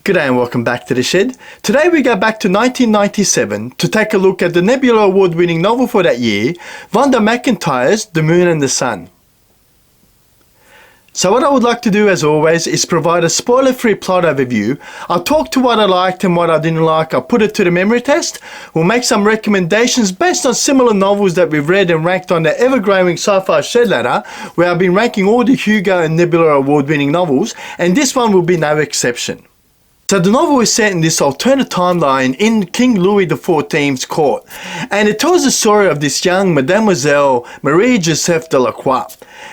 G'day and welcome back to The Shed. Today we go back to 1997 to take a look at the Nebula award-winning novel for that year, Vonda McIntyre's The Moon and the Sun. So what I would like to do as always is provide a spoiler-free plot overview. I'll talk to what I liked and what I didn't like. I'll put it to the memory test. We'll make some recommendations based on similar novels that we've read and ranked on the ever-growing SCI-FI Shed ladder, where I've been ranking all the Hugo and Nebula award-winning novels, and this one will be no exception. So the novel is set in this alternate timeline in King Louis XIV's court, and it tells the story of this young Mademoiselle Marie-Joseph de la Croix.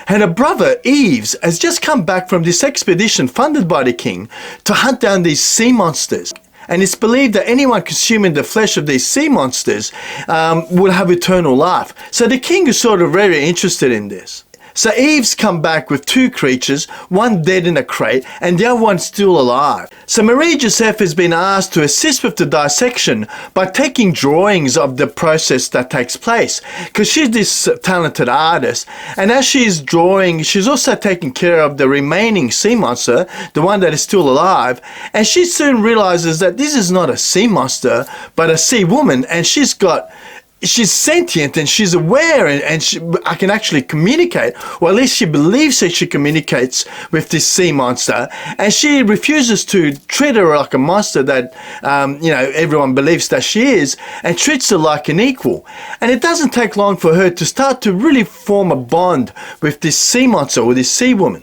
And her brother Yves has just come back from this expedition funded by the king to hunt down these sea monsters. And it's believed that anyone consuming the flesh of these sea monsters will have eternal life. So the king is sort of very interested in this. So Yves come back with two creatures, one dead in a crate and the other one still alive. So Marie-Joseph has been asked to assist with the dissection by taking drawings of the process that takes place, because she's this talented artist, and as she's drawing, she's also taking care of the remaining sea monster, the one that is still alive, and she soon realizes that this is not a sea monster but a sea woman, and she's sentient and she's aware, and I can actually communicate, or at least she believes that she communicates with this sea monster, and she refuses to treat her like a monster that everyone believes that she is, and treats her like an equal. And it doesn't take long for her to start to really form a bond with this sea monster or this sea woman.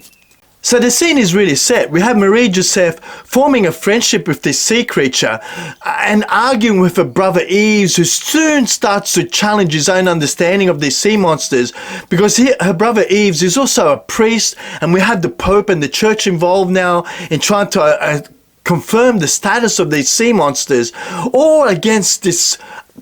So the scene is really set. We have Marie-Joseph forming a friendship with this sea creature and arguing with her brother Yves, who soon starts to challenge his own understanding of these sea monsters, because her brother Yves is also a priest, and we have the Pope and the church involved now in trying to confirm the status of these sea monsters, all against this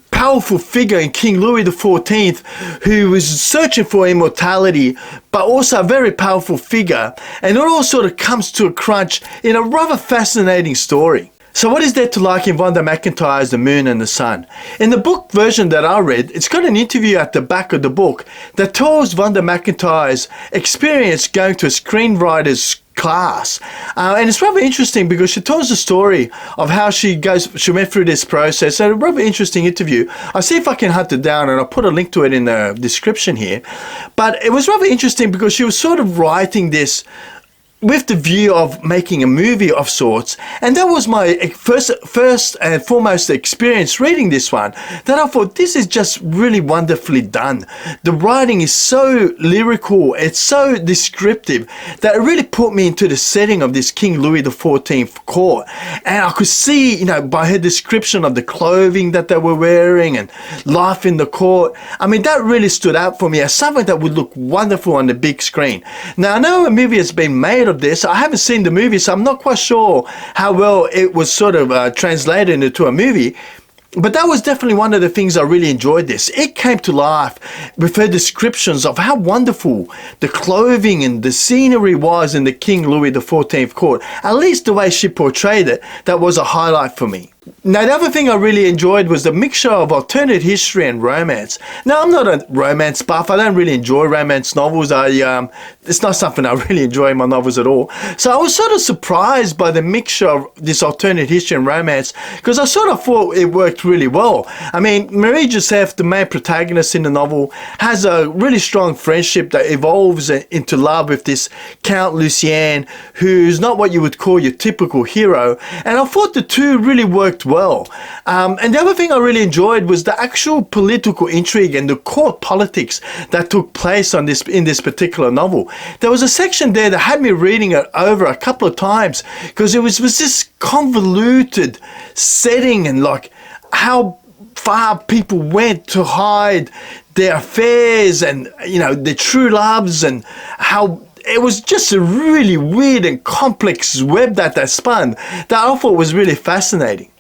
powerful figure in King Louis XIV, who was searching for immortality, but also a very powerful figure. And it all sort of comes to a crunch in a rather fascinating story. So what is there to like in Vonda McIntyre's The Moon and the Sun? In the book version that I read, it's got an interview at the back of the book that tells Vonda McIntyre's experience going to a screenwriter's class, and it's rather interesting because she tells the story of how she went through this process. So a rather interesting interview. I'll see if I can hunt it down, and I'll put a link to it in the description here. But it was rather interesting because she was sort of writing this with the view of making a movie of sorts, and that was my first and foremost experience reading this one, that I thought, this is just really wonderfully done. The writing is so lyrical, it's so descriptive, that it really put me into the setting of this King Louis XIV court, and I could see, by her description of the clothing that they were wearing and life in the court, I mean, that really stood out for me as something that would look wonderful on the big screen. Now, I know a movie has been made of this. I haven't seen the movie, so I'm not quite sure how well it was sort of translated into a movie. But that was definitely one of the things I really enjoyed this. It came to life with her descriptions of how wonderful the clothing and the scenery was in the King Louis XIV court. At least the way she portrayed it, that was a highlight for me. Now, the other thing I really enjoyed was the mixture of alternate history and romance. Now, I'm not a romance buff. I don't really enjoy romance novels. It's not something I really enjoy in my novels at all. So I was sort of surprised by the mixture of this alternate history and romance, because I sort of thought it worked really well. I mean, Marie-Joseph, the main protagonist in the novel, has a really strong friendship that evolves into love with this Count Lucien, who's not what you would call your typical hero. And I thought the two really worked well. And the other thing I really enjoyed was the actual political intrigue and the court politics that took place in this particular novel. There was a section there that had me reading it over a couple of times, because it was this convoluted setting, and like how far people went to hide their affairs and their true loves, and how it was just a really weird and complex web that they spun that I thought was really fascinating.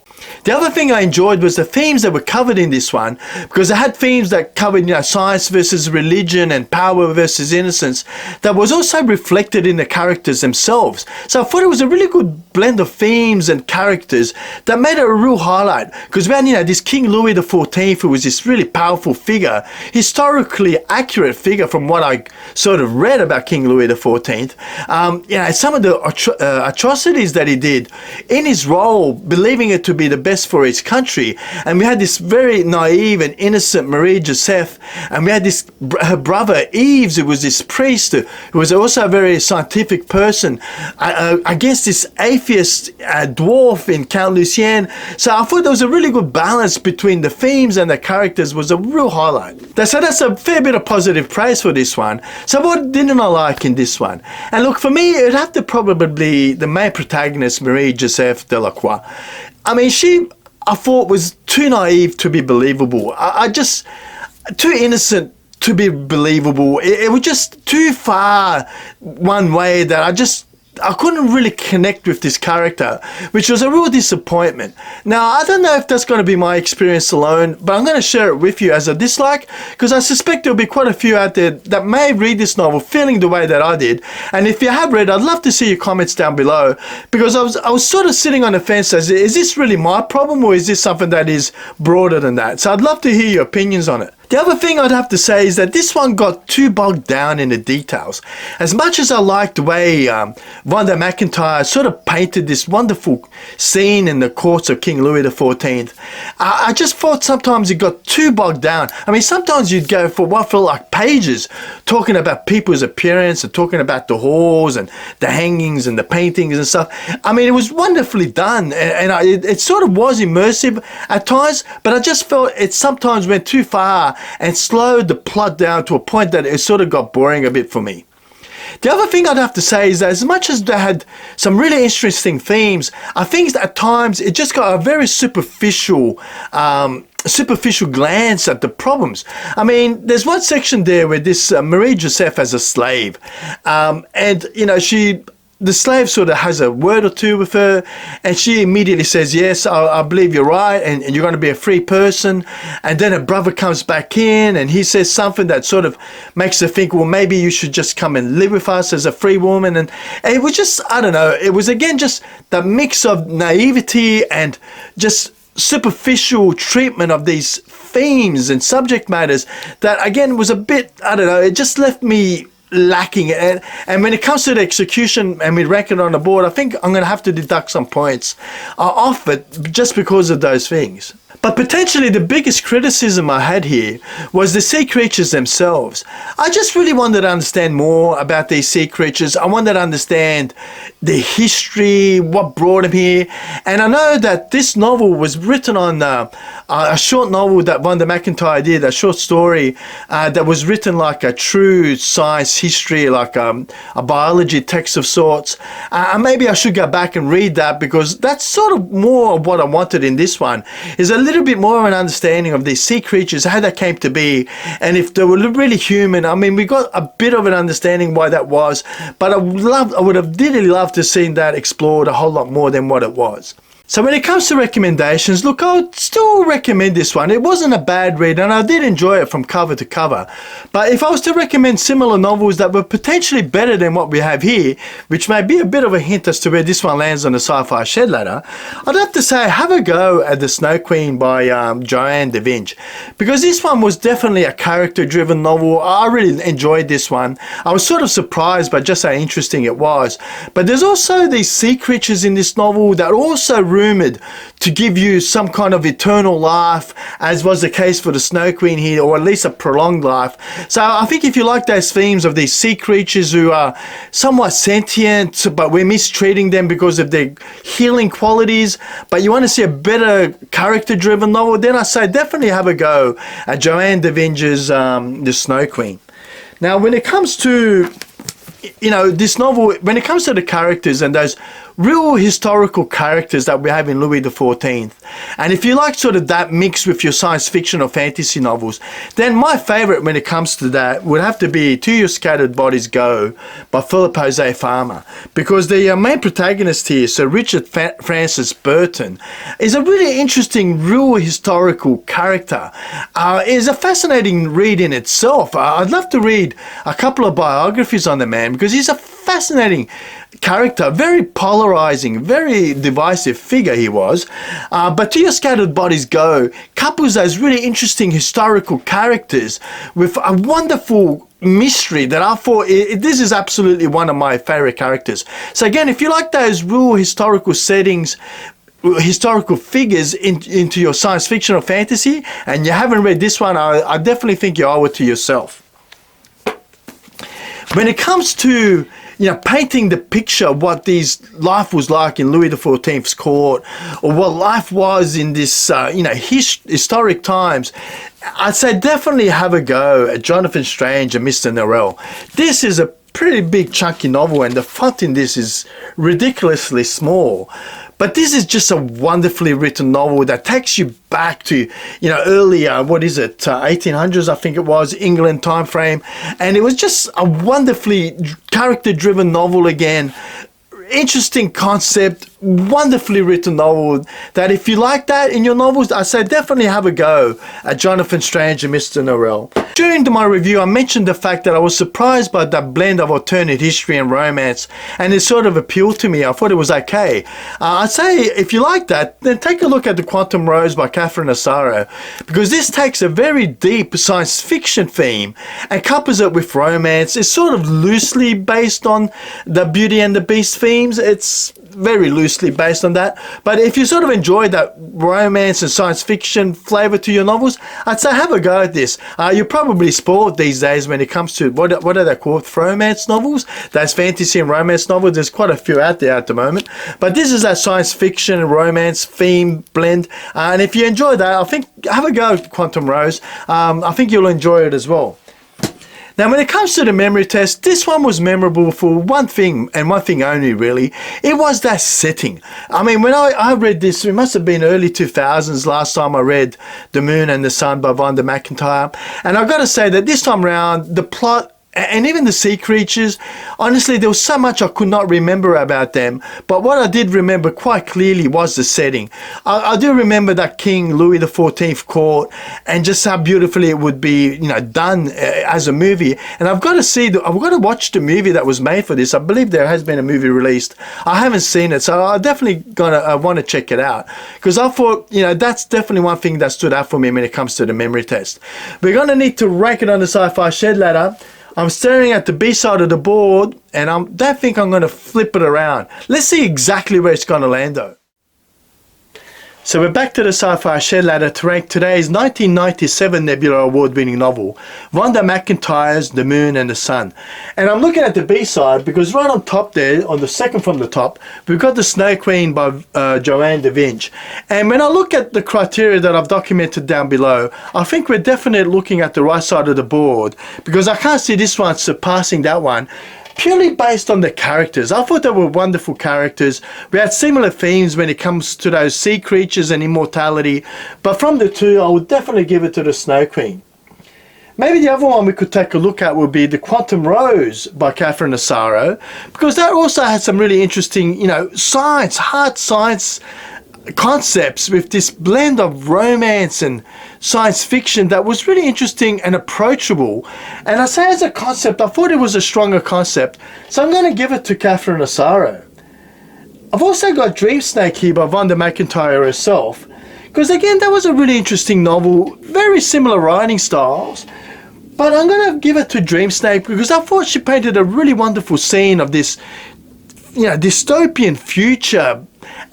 The other thing I enjoyed was the themes that were covered in this one, because it had themes that covered, science versus religion and power versus innocence, that was also reflected in the characters themselves. So I thought it was a really good blend of themes and characters that made it a real highlight, because we had, this King Louis XIV, who was this really powerful figure, historically accurate figure from what I sort of read about King Louis XIV. Some of the atrocities that he did in his role, believing it to be the best for his country. And we had this very naive and innocent Marie Joseph, and we had her brother Yves, who was this priest who was also a very scientific person, against this atheist dwarf in Count Lucien. So I thought there was a really good balance between the themes and the characters, was a real highlight. So that's a fair bit of positive praise for this one. So what didn't I like in this one? And look, for me, it'd have to probably be the main protagonist, Marie Joseph Delacroix. I mean, I thought was too naive to be believable. Too innocent to be believable. It was just too far one way that I couldn't really connect with this character, which was a real disappointment. Now, I don't know if that's going to be my experience alone, but I'm going to share it with you as a dislike, because I suspect there'll be quite a few out there that may read this novel feeling the way that I did. And if you have read, I'd love to see your comments down below, because I was sort of sitting on the fence as, is this really my problem, or is this something that is broader than that? So I'd love to hear your opinions on it. The other thing I'd have to say is that this one got too bogged down in the details. As much as I liked the way Vonda McIntyre sort of painted this wonderful scene in the courts of King Louis XIV, I just thought sometimes it got too bogged down. I mean, sometimes you'd go for what felt like pages talking about people's appearance and talking about the halls and the hangings and the paintings and stuff. I mean, it was wonderfully done, and it sort of was immersive at times, but I just felt it sometimes went too far and slowed the plot down to a point that it sort of got boring a bit for me. The other thing I'd have to say is that as much as they had some really interesting themes, I think at times it just got a very superficial glance at the problems. I mean, there's one section there where this Marie Joseph has a slave, the slave sort of has a word or two with her, and she immediately says, yes, I believe you're right, and you're going to be a free person. And then her brother comes back in, and he says something that sort of makes her think, well, maybe you should just come and live with us as a free woman. And it was just, I don't know, it was again just the mix of naivety and just superficial treatment of these themes and subject matters that, again, was a bit, I don't know, it just left me lacking. And when it comes to the execution and we rank it on the board, I think I'm going to have to deduct some points off it just because of those things. But potentially the biggest criticism I had here was the sea creatures themselves. I just really wanted to understand more about these sea creatures. I wanted to understand the history, what brought them here. And I know that this novel was written on a short novel that Vonda McIntyre did, a short story that was written like a true science history, like a biology text of sorts. And maybe I should go back and read that, because that's sort of more of what I wanted in this one, is a little bit more of an understanding of these sea creatures, how they came to be, and if they were really human. I mean, we got a bit of an understanding why that was, but I would have really loved to see that explored a whole lot more than what it was. So when it comes to recommendations, look, I would still recommend this one. It wasn't a bad read, and I did enjoy it from cover to cover. But if I was to recommend similar novels that were potentially better than what we have here, which may be a bit of a hint as to where this one lands on the Sci-Fi Shed ladder, I'd have to say have a go at The Snow Queen by Joanne da Vinci, because this one was definitely a character-driven novel. I really enjoyed this one. I was sort of surprised by just how interesting it was. But there's also these sea creatures in this novel that also rumored to give you some kind of eternal life, as was the case for the Snow Queen here, or at least a prolonged life. So I think if you like those themes of these sea creatures who are somewhat sentient, but we're mistreating them because of their healing qualities, but you want to see a better character-driven novel, then I say definitely have a go at Joanne da Vinci's The Snow Queen. Now, when it comes to this novel, when it comes to the characters and those real historical characters that we have in Louis XIV. And if you like sort of that mix with your science fiction or fantasy novels, then my favorite when it comes to that would have to be To Your Scattered Bodies Go by Philip Jose Farmer, because the main protagonist here, Sir Richard Francis Burton, is a really interesting real historical character. It's a fascinating read in itself. I'd love to read a couple of biographies on the man, because he's a fascinating character, very polarizing, very divisive figure he was. But To Your Scattered Bodies Go couples those really interesting historical characters with a wonderful mystery that I thought this is absolutely one of my favorite characters. So again, if you like those real historical settings, historical figures into your science fiction or fantasy, and you haven't read this one, I definitely think you owe it to yourself. When it comes to painting the picture of what life was like in Louis XIV's court, or what life was in this, historic times, I'd say definitely have a go at Jonathan Strange and Mr. Norrell. This is a pretty big chunky novel, and the font in this is ridiculously small. But this is just a wonderfully written novel that takes you back to, earlier, 1800s, I think it was, England time frame. And it was just a wonderfully character-driven novel again. Interesting concept, wonderfully written novel that if you like that in your novels, I say definitely have a go at Jonathan Strange and Mr. Norrell. During my review, I mentioned the fact that I was surprised by that blend of alternate history and romance, and it sort of appealed to me. I thought it was okay. I'd say if you like that, then take a look at The Quantum Rose by Catherine Asaro, because this takes a very deep science fiction theme and couples it with romance. It's sort of loosely based on the Beauty and the Beast themes. It's very loosely based on that, but if you sort of enjoy that romance and science fiction flavor to your novels, I'd say have a go at this. You're probably spoiled these days when it comes to what are they called, romance novels. Those fantasy and romance novels, there's quite a few out there at the moment, but this is a science fiction and romance theme blend, and if you enjoy that, I think have a go at Quantum Rose. I think you'll enjoy it as well. Now, when it comes to the memory test, this one was memorable for one thing, and one thing only, really. It was that setting. I mean, when I read this, it must have been early 2000s last time I read The Moon and the Sun by Vonda McIntyre. And I've got to say that this time around, the plot and even the sea creatures, honestly, there was so much I could not remember about them. But what I did remember quite clearly was the setting. I do remember that King Louis XIV court, and just how beautifully it would be, done as a movie. And I've got to watch the movie that was made for this. I believe there has been a movie released. I haven't seen it, so I definitely want to check it out, because I thought, that's definitely one thing that stood out for me when it comes to the memory test. We're going to need to rank it on the Sci-Fi Shed ladder. I'm staring at the B side of the board, and I don't think I'm going to flip it around. Let's see exactly where it's going to land though. So we're back to the Sci-Fi Shed ladder to rank today's 1997 Nebula award-winning novel, Vonda McIntyre's The Moon and the Sun. And I'm looking at the B-side because right on top there, on the second from the top, we've got The Snow Queen by Joanne da Vinci. And when I look at the criteria that I've documented down below, I think we're definitely looking at the right side of the board, because I can't see this one surpassing that one, purely based on the characters. I thought they were wonderful characters. We had similar themes when it comes to those sea creatures and immortality, but from the two, I would definitely give it to the Snow Queen. Maybe the other one we could take a look at would be The Quantum Rose by Catherine Asaro, because that also had some really interesting, hard science concepts with this blend of romance and science fiction that was really interesting and approachable. And I say as a concept, I thought it was a stronger concept, so I'm going to give it to Catherine Asaro. I've also got Dream Snake here by Vonda McIntyre herself, because again, that was a really interesting novel, very similar writing styles, but I'm going to give it to Dream Snake because I thought she painted a really wonderful scene of this dystopian future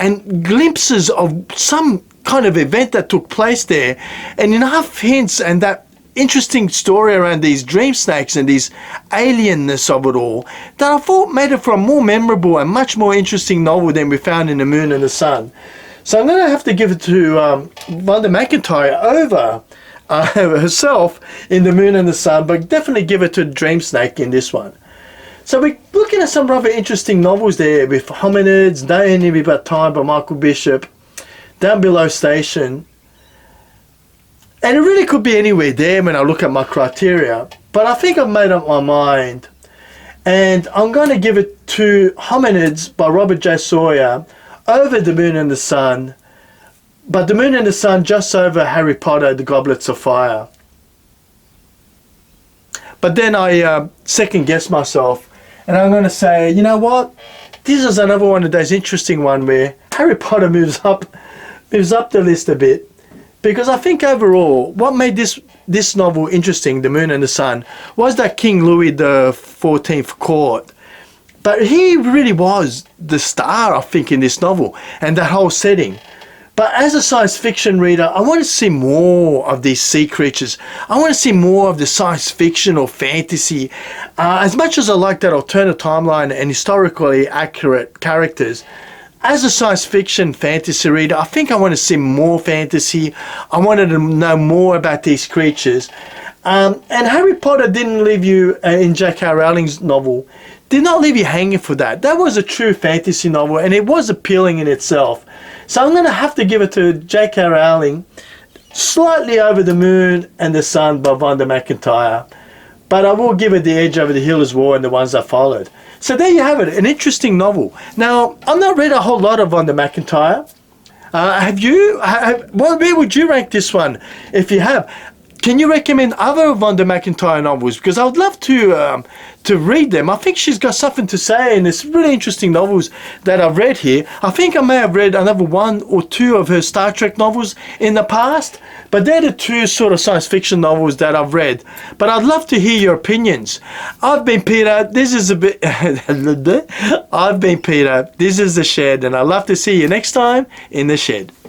and glimpses of some kind of event that took place there, and enough hints and that interesting story around these dream snakes and this alienness of it all that I thought made it for a more memorable and much more interesting novel than we found in The Moon and the Sun. So I'm going to have to give it to Vonda McIntyre over herself in The Moon and the Sun, but definitely give it to Dream Snake in this one. So we're looking at some rather interesting novels there with Hominids, No Enemy But Time by Michael Bishop, Down Below Station. And it really could be anywhere there when I look at my criteria. But I think I've made up my mind. And I'm going to give it to Hominids by Robert J. Sawyer over The Moon and the Sun. But The Moon and the Sun just over Harry Potter, The Goblets of Fire. But then I second guess myself. And I'm going to say, you know what? This is another one of those interesting ones where Harry Potter moves up the list a bit. Because I think overall, what made this novel interesting, The Moon and the Sun, was that King Louis XIV court. But he really was the star, I think, in this novel and that whole setting. But as a science fiction reader, I want to see more of these sea creatures. I want to see more of the science fiction or fantasy. As much as I like that alternate timeline and historically accurate characters, as a science fiction fantasy reader, I think I want to see more fantasy. I wanted to know more about these creatures. And Harry Potter didn't leave you, in J.K. Rowling's novel, did not leave you hanging for that. That was a true fantasy novel and it was appealing in itself. So I'm going to have to give it to J.K. Rowling, slightly over The Moon and the Sun by Vonda McIntyre. But I will give it the edge over The Healer's War and the ones that followed. So there you have it, an interesting novel. Now, I've not read a whole lot of Vonda McIntyre. Have you? Well, where would you rank this one if you have? Can you recommend other Vonda McIntyre novels? Because I would love to read them. I think she's got something to say in this really interesting novels that I've read here. I think I may have read another one or two of her Star Trek novels in the past, but they're the two sort of science fiction novels that I've read. But I'd love to hear your opinions. I've been Peter. This is a bit. I've been Peter. This is The Shed, and I'd love to see you next time in The Shed.